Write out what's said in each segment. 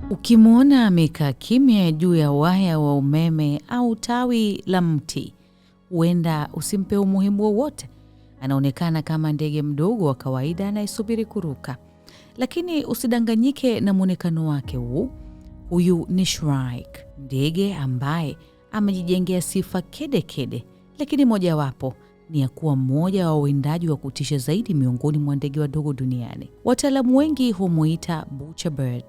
Ukimwona amekaa kimya juu ya waya wa umeme au tawi la mti, huenda usimpe umuhimu wowote. Anaonekana kama ndege mdogo wa kawaida anayesubiri kuruka. Lakini usidanganyike na muonekano wake huu. Huyu ni shrike, ndege ambaye amejijengea sifa kede, lakini mojawapo ni ya kuwa mmoja wa wawindaji wa kutisha zaidi miongoni mwa ndege wadogo duniani. Wataalamu wengi humuita butcher bird,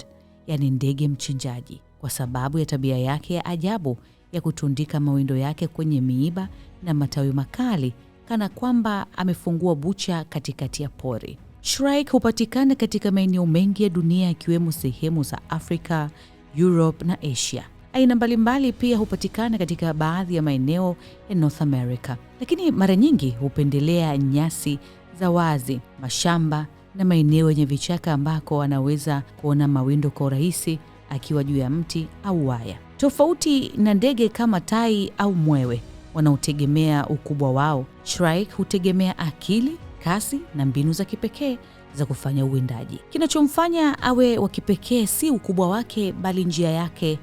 yani ndege mchinjaji, kwa sababu ya tabia yake ya ajabu ya kutundika mawindo yake kwenye miiba na matawi makali, kana kwamba amefungua bucha katikati ya pori. Shrike hupatikana katika maeneo mengi ya dunia ikiwemo sehemu za Afrika, Europe na Asia. Aina mbalimbali pia hupatikana katika baadhi ya maeneo ya North America, lakini mara nyingi hupendelea nyasi za wazi, mashamba na maeneo yenye vichaka ambako anaweza kuona mawindo kwa urahisi akiwa juu ya mti au waya. Tofauti na ndege kama tai au mwewe wanaotegemea ukubwa wao, shrike hutegemea akili, kasi na mbinu za kipekee za kufanya uwindaji. Kinachomfanya awe wa kipekee si ukubwa wake, bali njia yake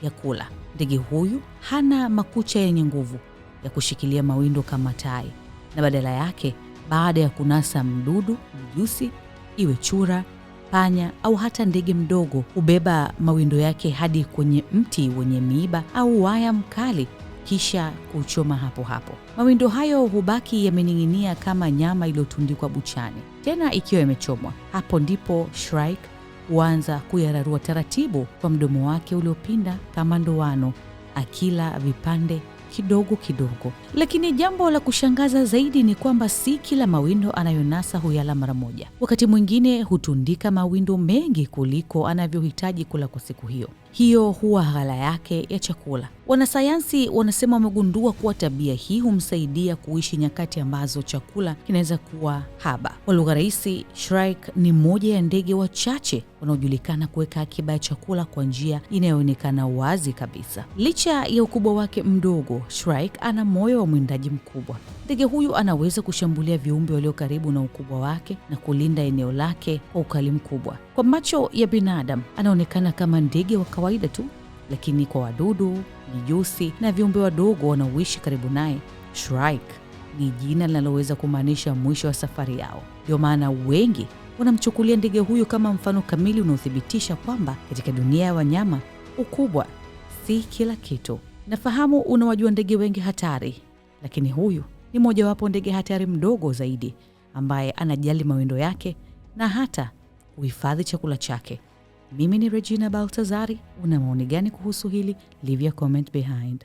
ya kula. Ndege huyu hana makucha yenye nguvu ya kushikilia mawindo kama tai, na badala yake, baada ya kunasa mdudu mjusi, iwe chura, panya au hata ndege mdogo, hubeba mawindo yake hadi kwenye mti wenye miiba au waya mkali, kisha kuchoma hapo hapo. Mawindo hayo hubaki yamening'inia kama nyama iliyotundikwa buchani, tena ikiwa imechomwa. Hapo ndipo shrike huanza kuyararua taratibu kwa mdomo wake uliopinda kama ndoano, akila vipande kidogo kidogo. Lakini jambo la kushangaza zaidi ni kwamba si kila mawindo anayonasa huyala mara moja. Wakati mwingine hutundika mawindo mengi kuliko anavyohitaji kula kwa siku hiyo. Hiyo huwa ghala yake ya chakula. Wanasayansi wanasema wamegundua kuwa tabia hii humsaidia kuishi nyakati ambazo chakula kinaweza kuwa haba. Kwa lugha rahisi, shrike ni moja ya ndege wachache wanaojulikana kuweka akiba ya chakula kwa njia inayoonekana wazi kabisa. Licha ya ukubwa wake mdogo, shrike ana moyo wa mwindaji mkubwa. Ndege huyu anaweza kushambulia viumbe walio karibu na ukubwa wake na kulinda eneo lake kwa ukali mkubwa. Kwa macho ya binadamu, anaonekana kama ndege wa kawaida tu, lakini kwa wadudu, mijusi na viumbe wadogo wanaoishi karibu naye, shrike ni jina linaloweza kumaanisha mwisho wa safari yao. Ndio maana wengi wanamchukulia ndege huyu kama mfano kamili unaothibitisha kwamba katika dunia ya wanyama, ukubwa si kila kitu. Nafahamu unawajua ndege wengi hatari, lakini huyu ni mojawapo ndege hatari mdogo zaidi ambaye anajali mawindo yake na hata uhifadhi chakula chake. Mimi ni Regina Baltazari. Una maoni gani kuhusu hili? Leave your comment behind.